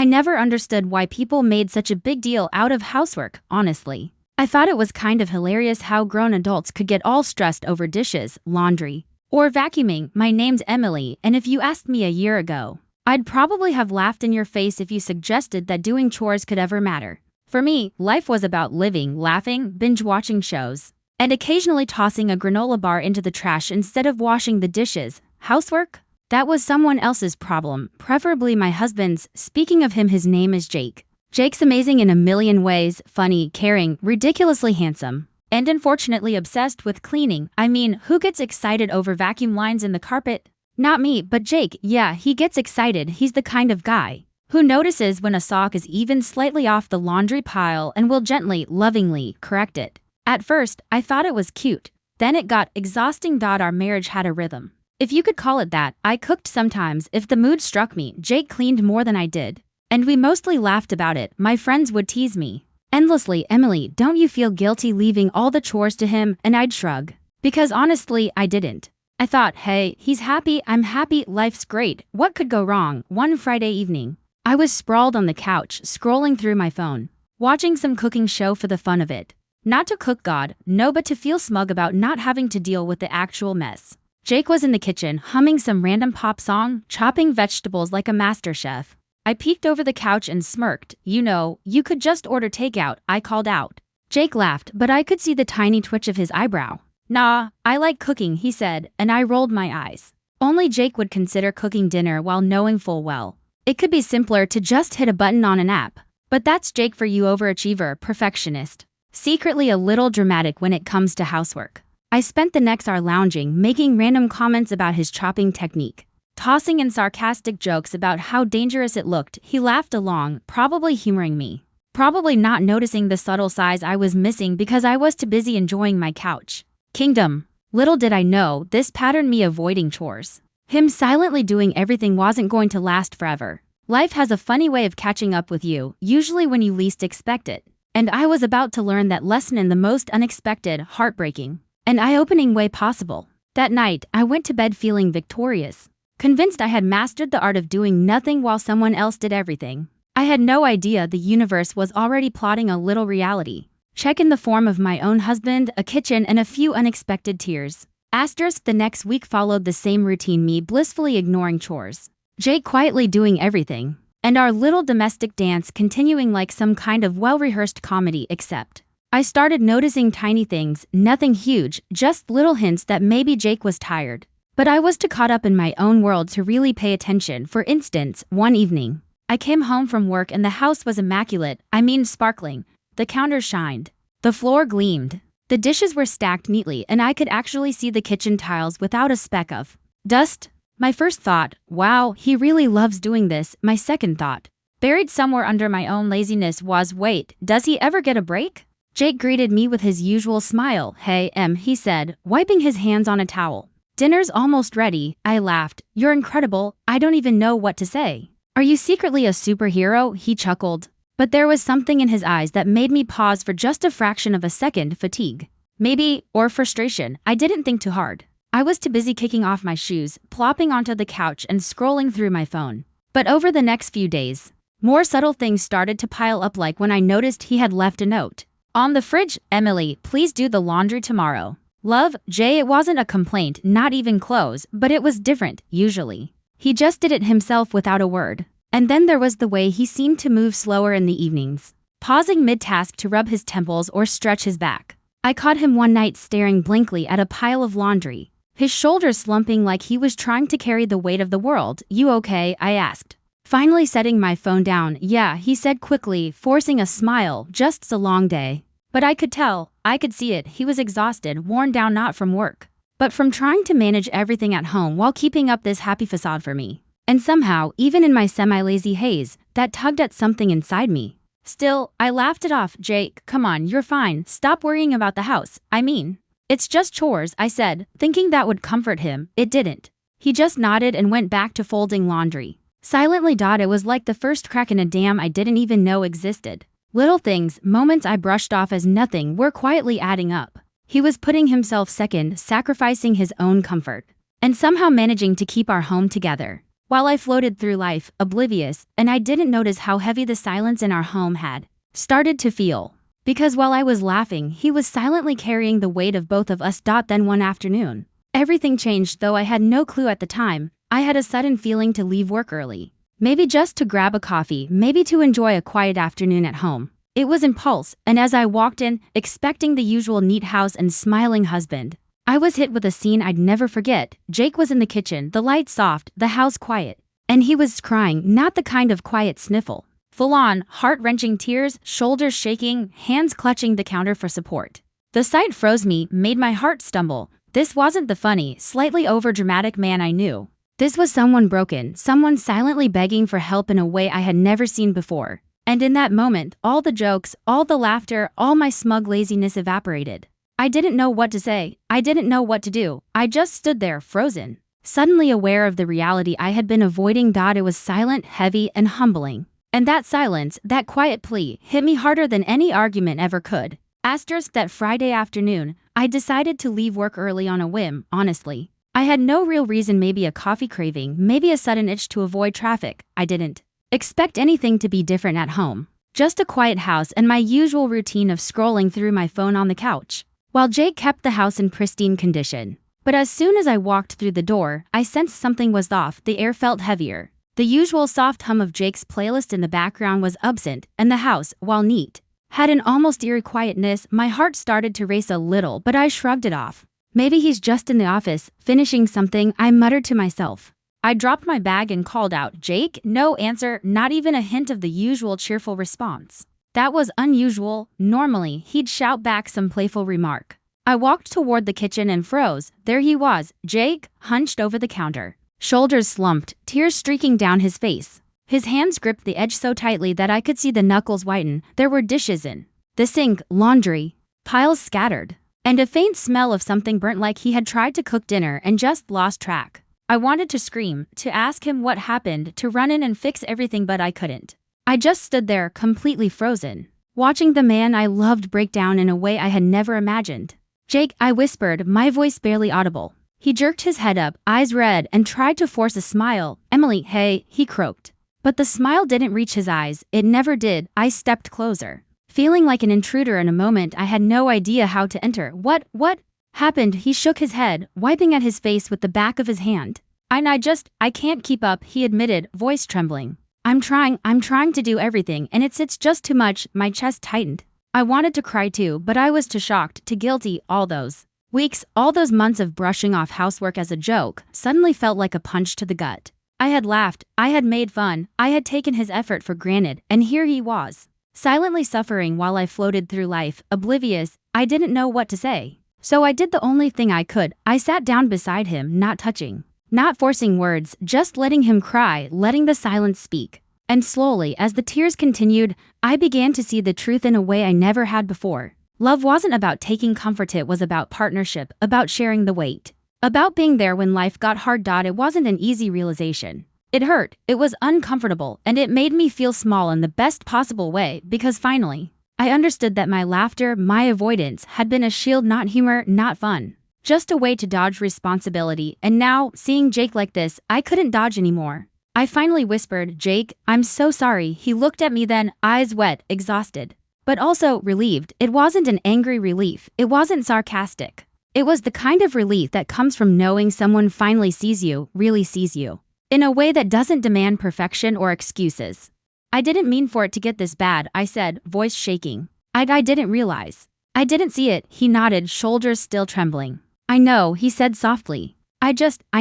never understood why people made such a big deal out of housework, honestly. I thought it was kind of hilarious how grown adults could get all stressed over dishes, laundry, or vacuuming. My name's Emily, and if you asked me a year ago, I'd probably have laughed in your face if you suggested that doing chores could ever matter. For me, life was about living, laughing, binge-watching shows, and occasionally tossing a granola bar into the trash instead of washing the dishes. Housework? That was someone else's problem, preferably my husband's. Speaking of him, his name is Jake. Jake's amazing in a million ways, funny, caring, ridiculously handsome, and unfortunately obsessed with cleaning. I mean, who gets excited over vacuum lines in the carpet? Not me, but Jake. Yeah, he gets excited. He's the kind of guy who notices when a sock is even slightly off the laundry pile and will gently, lovingly correct it. At first, I thought it was cute. Then it got exhausting. Our marriage had a rhythm, if you could call it that. I cooked sometimes. If the mood struck me, Jake cleaned more than I did, and we mostly laughed about it. My friends would tease me endlessly, "Emily, don't you feel guilty leaving all the chores to him?" And I'd shrug, because honestly, I didn't. I thought, hey, he's happy, I'm happy, life's great. What could go wrong? One Friday evening, I was sprawled on the couch, scrolling through my phone, watching some cooking show for the fun of it. Not to cook, God, no, but to feel smug about not having to deal with the actual mess. Jake was in the kitchen, humming some random pop song, chopping vegetables like a master chef. I peeked over the couch and smirked. "You know, you could just order takeout," I called out. Jake laughed, but I could see the tiny twitch of his eyebrow. "Nah, I like cooking," he said, and I rolled my eyes. Only Jake would consider cooking dinner while knowing full well it could be simpler to just hit a button on an app. But that's Jake for you, overachiever, perfectionist, secretly a little dramatic when it comes to housework. I spent the next hour lounging, making random comments about his chopping technique, tossing in sarcastic jokes about how dangerous it looked. He laughed along, probably humoring me, probably not noticing the subtle sighs I was missing because I was too busy enjoying my couch kingdom. Little did I know, this patterned me avoiding chores. Him silently doing everything wasn't going to last forever. Life has a funny way of catching up with you, usually when you least expect it. And I was about to learn that lesson in the most unexpected, heartbreaking, and eye-opening way possible. That night, I went to bed feeling victorious, convinced I had mastered the art of doing nothing while someone else did everything. I had no idea the universe was already plotting a little reality check in the form of my own husband, a kitchen, and a few unexpected tears. Asterisk, the next week followed the same routine, me blissfully ignoring chores, Jake quietly doing everything, and our little domestic dance continuing like some kind of well-rehearsed comedy. Except, I started noticing tiny things, nothing huge, just little hints that maybe Jake was tired. But I was too caught up in my own world to really pay attention. For instance, one evening, I came home from work and the house was immaculate, I mean sparkling. The counter shined, the floor gleamed, the dishes were stacked neatly, and I could actually see the kitchen tiles without a speck of dust. My first thought, wow, he really loves doing this. My second thought, buried somewhere under my own laziness, was, wait, does he ever get a break? Jake greeted me with his usual smile. "Hey, Em," he said, wiping his hands on a towel. "Dinner's almost ready." I laughed. "You're incredible. I don't even know what to say." "Are you secretly a superhero?" He chuckled. But there was something in his eyes that made me pause for just a fraction of a second. Fatigue, maybe, or frustration. I didn't think too hard. I was too busy kicking off my shoes, plopping onto the couch, and scrolling through my phone. But over the next few days, more subtle things started to pile up, like when I noticed he had left a note on the fridge. "Emily, please do the laundry tomorrow. Love, Jay." It wasn't a complaint, not even close, but it was different. Usually, he just did it himself without a word. And then there was the way he seemed to move slower in the evenings, pausing mid-task to rub his temples or stretch his back. I caught him one night staring blankly at a pile of laundry, his shoulders slumping like he was trying to carry the weight of the world. "You okay?" I asked, finally setting my phone down. "Yeah," he said quickly, forcing a smile. "Just a long day." But I could tell, I could see it. He was exhausted, worn down, not from work, but from trying to manage everything at home while keeping up this happy facade for me. And somehow, even in my semi-lazy haze, that tugged at something inside me. Still, I laughed it off. "Jake, come on, you're fine. Stop worrying about the house. I mean, it's just chores," I said, thinking that would comfort him. It didn't. He just nodded and went back to folding laundry. Silently. It was like the first crack in a dam I didn't even know existed. Little things, moments I brushed off as nothing, were quietly adding up. He was putting himself second, sacrificing his own comfort, and somehow managing to keep our home together. while I floated through life, oblivious, and I didn't notice how heavy the silence in our home had started to feel. Because while I was laughing, he was silently carrying the weight of both of us. Then one afternoon, everything changed, though I had no clue at the time. I had a sudden feeling to leave work early. Maybe just to grab a coffee, maybe to enjoy a quiet afternoon at home. It was impulse, and as I walked in, expecting the usual neat house and smiling husband, I was hit with a scene I'd never forget. Jake was in the kitchen, the lights soft, the house quiet. And he was crying, not the kind of quiet sniffle. Full-on, heart-wrenching tears, shoulders shaking, hands clutching the counter for support. The sight froze me, made my heart stumble. This wasn't the funny, slightly overdramatic man I knew. This was someone broken, someone silently begging for help in a way I had never seen before. And in that moment, all the jokes, all the laughter, all my smug laziness evaporated. I didn't know what to say. I didn't know what to do. I just stood there, frozen, suddenly aware of the reality I had been avoiding. It was silent, heavy, and humbling. And that silence, that quiet plea, hit me harder than any argument ever could. That Friday afternoon, I decided to leave work early on a whim, honestly. I had no real reason, maybe a coffee craving, maybe a sudden itch to avoid traffic. I didn't expect anything to be different at home. Just a quiet house and my usual routine of scrolling through my phone on the couch, while Jake kept the house in pristine condition. But as soon as I walked through the door, I sensed something was off. The air felt heavier. The usual soft hum of Jake's playlist in the background was absent, and the house, while neat, had an almost eerie quietness. My heart started to race a little, but I shrugged it off. Maybe he's just in the office, finishing something, I muttered to myself. I dropped my bag and called out, "Jake?" No answer, not even a hint of the usual cheerful response. That was unusual. Normally, he'd shout back some playful remark. I walked toward the kitchen and froze. There he was, Jake, hunched over the counter, shoulders slumped, tears streaking down his face. His hands gripped the edge so tightly that I could see the knuckles whiten. There were dishes in the sink, laundry, piles scattered, and a faint smell of something burnt, like he had tried to cook dinner and just lost track. I wanted to scream, to ask him what happened, to run in and fix everything, but I couldn't. I just stood there, completely frozen, watching the man I loved break down in a way I had never imagined. "Jake," I whispered, my voice barely audible. He jerked his head up, eyes red, and tried to force a smile. "Emily, hey," he croaked. But the smile didn't reach his eyes. It never did. I stepped closer, feeling like an intruder in a moment I had no idea how to enter. What happened?" He shook his head, wiping at his face with the back of his hand. I can't keep up," he admitted, voice trembling. I'm trying to do everything, and it's just too much." My chest tightened. I wanted to cry too, but I was too shocked, too guilty. All those weeks, all those months of brushing off housework as a joke, suddenly felt like a punch to the gut. I had laughed, I had made fun, I had taken his effort for granted, and here he was, silently suffering while I floated through life, oblivious. I didn't know what to say. So I did the only thing I could. I sat down beside him, not touching, not forcing words, just letting him cry, letting the silence speak. And slowly, as the tears continued, I began to see the truth in a way I never had before. Love wasn't about taking comfort, it was about partnership, about sharing the weight, about being there when life got hard. It wasn't an easy realization. It hurt, it was uncomfortable, and it made me feel small in the best possible way, because finally, I understood that my laughter, my avoidance, had been a shield, not humor, not fun. Just a way to dodge responsibility, and now, seeing Jake like this, I couldn't dodge anymore. I finally whispered, "Jake, I'm so sorry." He looked at me then, eyes wet, exhausted, but also relieved. It wasn't an angry relief, it wasn't sarcastic. It was the kind of relief that comes from knowing someone finally sees you, really sees you, in a way that doesn't demand perfection or excuses. "I didn't mean for it to get this bad," I said, voice shaking. I didn't realize. I didn't see it," he nodded, shoulders still trembling. "I know," he said softly. I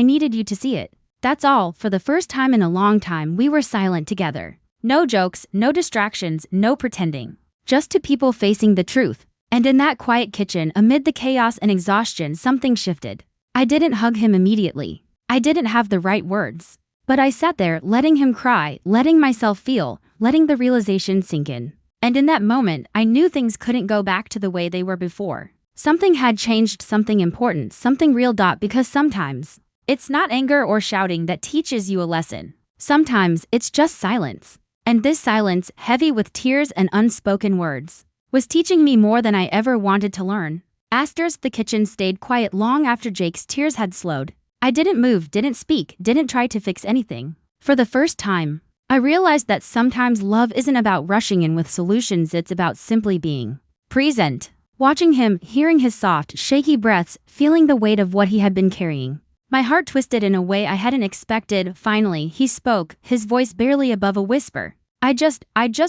needed you to see it. That's all." For the first time in a long time, we were silent together. No jokes, no distractions, no pretending. Just two people facing the truth. And in that quiet kitchen, amid the chaos and exhaustion, something shifted. I didn't hug him immediately. I didn't have the right words. But I sat there, letting him cry, letting myself feel, letting the realization sink in. And in that moment, I knew things couldn't go back to the way they were before. Something had changed, something important, something real. Because sometimes, it's not anger or shouting that teaches you a lesson. Sometimes, it's just silence. And this silence, heavy with tears and unspoken words, was teaching me more than I ever wanted to learn. The kitchen stayed quiet long after Jake's tears had slowed. I didn't move, didn't speak, didn't try to fix anything. For the first time, I realized that sometimes love isn't about rushing in with solutions, it's about simply being present. Watching him, hearing his soft, shaky breaths, feeling the weight of what he had been carrying. My heart twisted in a way I hadn't expected. Finally, he spoke, his voice barely above a whisper. I just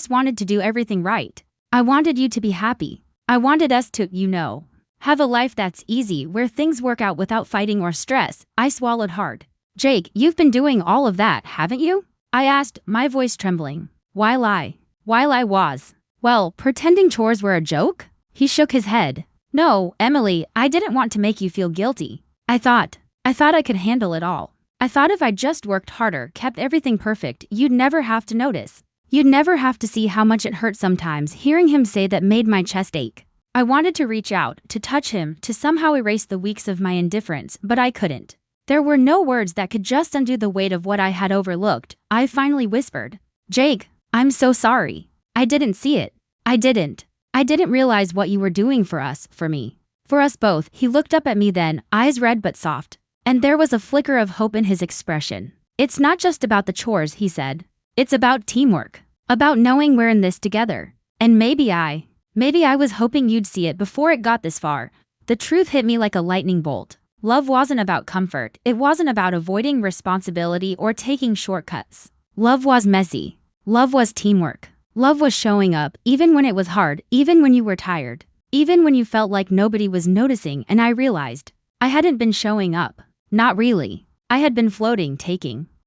wanted to do everything right. I wanted you to be happy. I wanted us to, have a life that's easy, where things work out without fighting or stress. I swallowed hard. Jake, you've been doing all of that, haven't you? I asked, my voice trembling. While I was, pretending chores were a joke? He shook his head. No, Emily, I didn't want to make you feel guilty. I thought I could handle it all. I thought if I just worked harder, kept everything perfect, you'd never have to notice. You'd never have to see how much it hurt sometimes. Hearing him say that made my chest ache. I wanted to reach out, to touch him, to somehow erase the weeks of my indifference, but I couldn't. There were no words that could just undo the weight of what I had overlooked. I finally whispered, Jake, I'm so sorry. I didn't see it. I didn't realize what you were doing for us, for me. For us both. He looked up at me then, eyes red but soft. And there was a flicker of hope in his expression. It's not just about the chores, he said. It's about teamwork. About knowing we're in this together. And maybe I was hoping you'd see it before it got this far. The truth hit me like a lightning bolt. Love wasn't about comfort. It wasn't about avoiding responsibility or taking shortcuts. Love was messy. Love was teamwork. Love was showing up, even when it was hard, even when you were tired, even when you felt like nobody was noticing. And I realized I hadn't been showing up. Not really. I had been floating,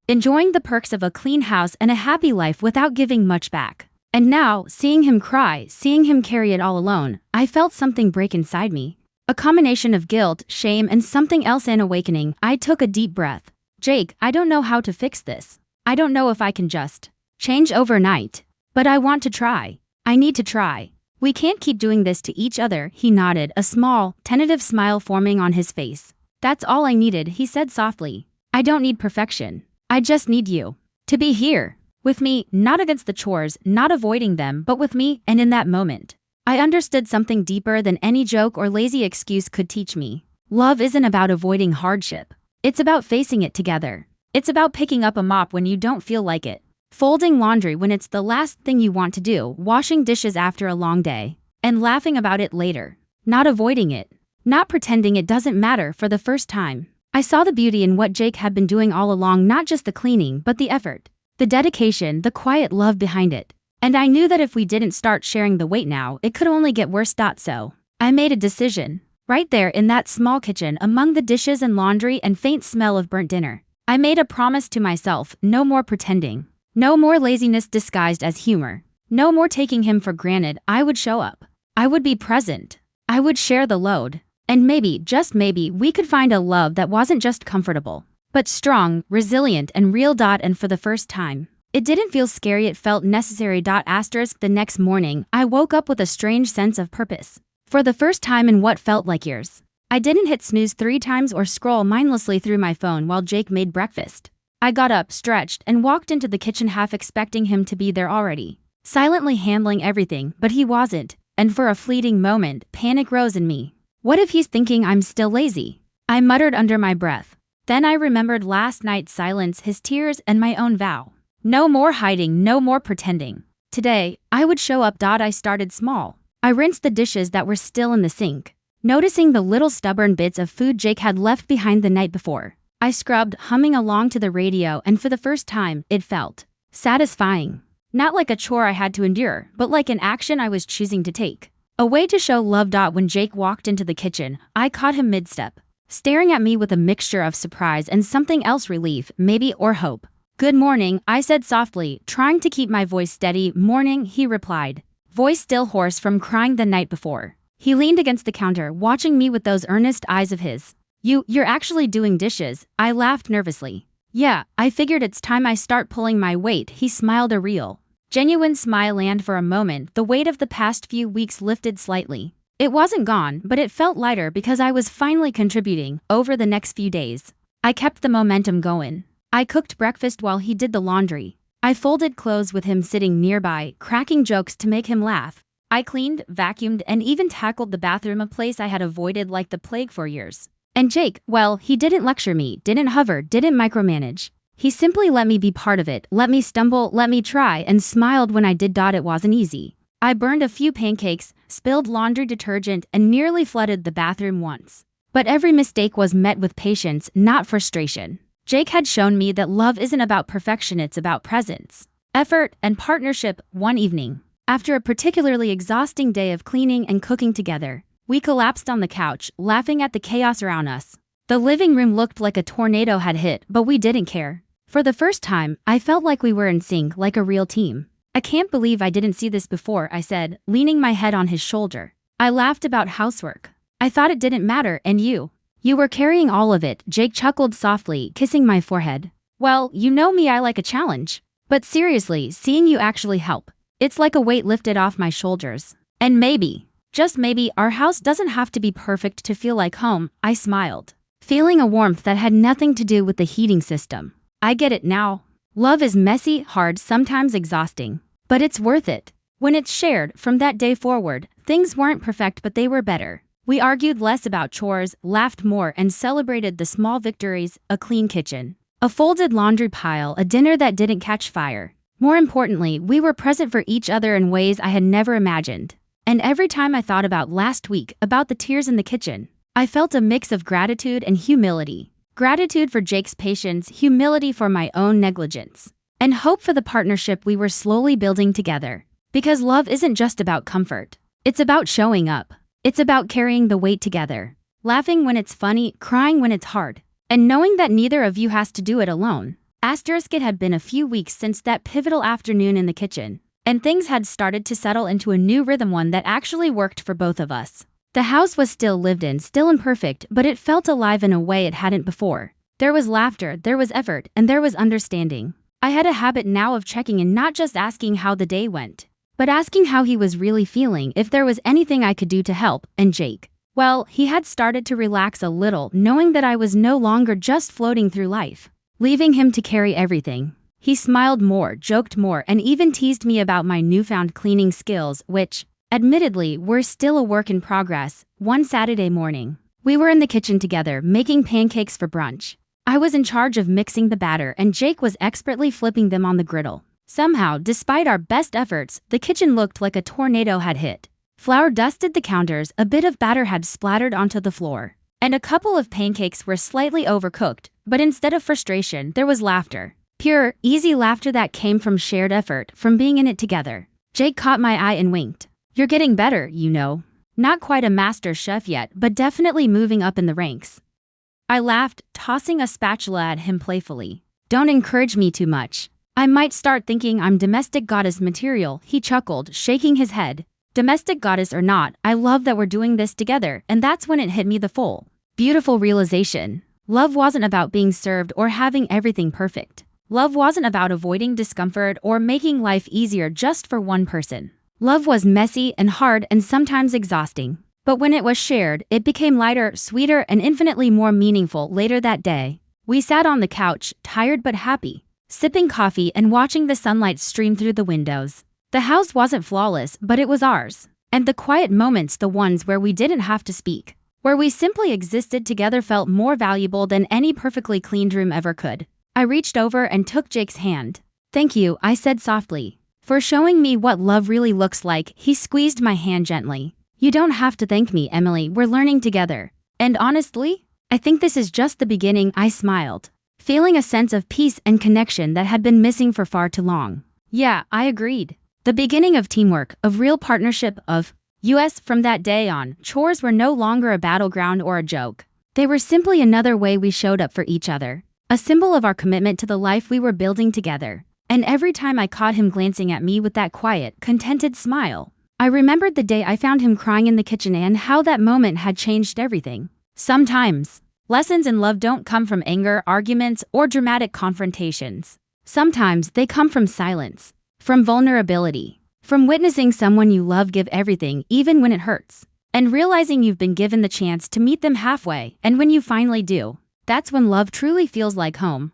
enjoying the perks of a clean house and a happy life without giving much back. And now, seeing him cry, seeing him carry it all alone, I felt something break inside me. A combination of guilt, shame, and something else. An awakening. I took a deep breath. Jake, I don't know how to fix this. I don't know if I can just change overnight. But I want to try. I need to try. We can't keep doing this to each other. He nodded, a small, tentative smile forming on his face. That's all I needed, he said softly. I don't need perfection. I just need you to be here. With me, not against the chores, not avoiding them, but with me. And in that moment, I understood something deeper than any joke or lazy excuse could teach me. Love isn't about avoiding hardship. It's about facing it together. It's about picking up a mop when you don't feel like it. Folding laundry when it's the last thing you want to do, washing dishes after a long day, and laughing about it later. Not avoiding it. Not pretending it doesn't matter. For the first time, I saw the beauty in what Jake had been doing all along, not just the cleaning, but the effort, the dedication, the quiet love behind it. And I knew that if we didn't start sharing the weight now, it could only get worse. So I made a decision. Right there in that small kitchen, among the dishes and laundry and faint smell of burnt dinner, I made a promise to myself: no more pretending. No more laziness disguised as humor. No more taking him for granted. I would show up. I would be present. I would share the load. And maybe, just maybe, we could find a love that wasn't just comfortable, but strong, resilient, and real. And for the first time, it didn't feel scary, it felt necessary. The next morning, I woke up with a strange sense of purpose. For the first time in what felt like years, I didn't hit snooze 3 times or scroll mindlessly through my phone while Jake made breakfast. I got up, stretched, and walked into the kitchen, half expecting him to be there already, silently handling everything, but he wasn't. And for a fleeting moment, panic rose in me. What if he's thinking I'm still lazy? I muttered under my breath. Then I remembered last night's silence, his tears, and my own vow. No more hiding, no more pretending. Today, I would show up. I started small. I rinsed the dishes that were still in the sink, noticing the little stubborn bits of food Jake had left behind the night before. I scrubbed, humming along to the radio, and for the first time, it felt satisfying. Not like a chore I had to endure, but like an action I was choosing to take. A way to show love. When Jake walked into the kitchen, I caught him mid-step, staring at me with a mixture of surprise and something else, relief, maybe, or hope. Good morning, I said softly, trying to keep my voice steady. Morning, he replied, voice still hoarse from crying the night before. He leaned against the counter, watching me with those earnest eyes of his. You're actually doing dishes? I laughed nervously. Yeah, I figured it's time I start pulling my weight. He smiled, a real, genuine smile, and for a moment, the weight of the past few weeks lifted slightly. It wasn't gone, but it felt lighter because I was finally contributing. Over the next few days, I kept the momentum going. I cooked breakfast while he did the laundry. I folded clothes with him sitting nearby, cracking jokes to make him laugh. I cleaned, vacuumed, and even tackled the bathroom, a place I had avoided like the plague for years. And Jake, well, he didn't lecture me, didn't hover, didn't micromanage. He simply let me be part of it, let me stumble, let me try, and smiled when I did. It wasn't easy. I burned a few pancakes, spilled laundry detergent, and nearly flooded the bathroom once. But every mistake was met with patience, not frustration. Jake had shown me that love isn't about perfection, it's about presence, effort, and partnership. One evening, after a particularly exhausting day of cleaning and cooking together, we collapsed on the couch, laughing at the chaos around us. The living room looked like a tornado had hit, but we didn't care. For the first time, I felt like we were in sync, like a real team. I can't believe I didn't see this before, I said, leaning my head on his shoulder. I laughed about housework. I thought it didn't matter, and you? You were carrying all of it, Jake chuckled softly, kissing my forehead. Well, you know me, I like a challenge. But seriously, seeing you actually help. It's like a weight lifted off my shoulders. And maybe, just maybe, our house doesn't have to be perfect to feel like home, I smiled, feeling a warmth that had nothing to do with the heating system. I get it now. Love is messy, hard, sometimes exhausting. But it's worth it. When it's shared, from that day forward, things weren't perfect but they were better. We argued less about chores, laughed more, and celebrated the small victories: a clean kitchen, a folded laundry pile, a dinner that didn't catch fire. More importantly, we were present for each other in ways I had never imagined. And every time I thought about last week, about the tears in the kitchen, I felt a mix of gratitude and humility. Gratitude for Jake's patience, humility for my own negligence, and hope for the partnership we were slowly building together. Because love isn't just about comfort. It's about showing up. It's about carrying the weight together. Laughing when it's funny, crying when it's hard, and knowing that neither of you has to do it alone. It had been a few weeks since that pivotal afternoon in the kitchen, and things had started to settle into a new rhythm, one that actually worked for both of us. The house was still lived in, still imperfect, but it felt alive in a way it hadn't before. There was laughter, there was effort, and there was understanding. I had a habit now of checking in, not just asking how the day went, but asking how he was really feeling, if there was anything I could do to help. And Jake, well, he had started to relax a little, knowing that I was no longer just floating through life, leaving him to carry everything. He smiled more, joked more, and even teased me about my newfound cleaning skills, which, admittedly, were still a work in progress. One Saturday morning, we were in the kitchen together, making pancakes for brunch. I was in charge of mixing the batter, and Jake was expertly flipping them on the griddle. Somehow, despite our best efforts, the kitchen looked like a tornado had hit. Flour dusted the counters, a bit of batter had splattered onto the floor, and a couple of pancakes were slightly overcooked. But instead of frustration, there was laughter. Pure, easy laughter that came from shared effort, from being in it together. Jake caught my eye and winked. You're getting better, you know. Not quite a master chef yet, but definitely moving up in the ranks. I laughed, tossing a spatula at him playfully. Don't encourage me too much. I might start thinking I'm domestic goddess material, he chuckled, shaking his head. Domestic goddess or not, I love that we're doing this together, and that's when it hit me, the full, beautiful realization. Love wasn't about being served or having everything perfect. Love wasn't about avoiding discomfort or making life easier just for one person. Love was messy and hard and sometimes exhausting. But when it was shared, it became lighter, sweeter, and infinitely more meaningful. Later that day, we sat on the couch, tired but happy, sipping coffee and watching the sunlight stream through the windows. The house wasn't flawless, but it was ours. And the quiet moments, the ones where we didn't have to speak, where we simply existed together, felt more valuable than any perfectly cleaned room ever could. I reached over and took Jake's hand. Thank you, I said softly, for showing me what love really looks like. He squeezed my hand gently. You don't have to thank me, Emily, we're learning together. And honestly, I think this is just the beginning. I smiled, feeling a sense of peace and connection that had been missing for far too long. Yeah, I agreed. The beginning of teamwork, of real partnership, of us. From that day on, chores were no longer a battleground or a joke. They were simply another way we showed up for each other, a symbol of our commitment to the life we were building together. And every time I caught him glancing at me with that quiet, contented smile, I remembered the day I found him crying in the kitchen and how that moment had changed everything. Sometimes, lessons in love don't come from anger, arguments, or dramatic confrontations. Sometimes they come from silence, from vulnerability, from witnessing someone you love give everything even when it hurts, and realizing you've been given the chance to meet them halfway. And when you finally do, that's when love truly feels like home.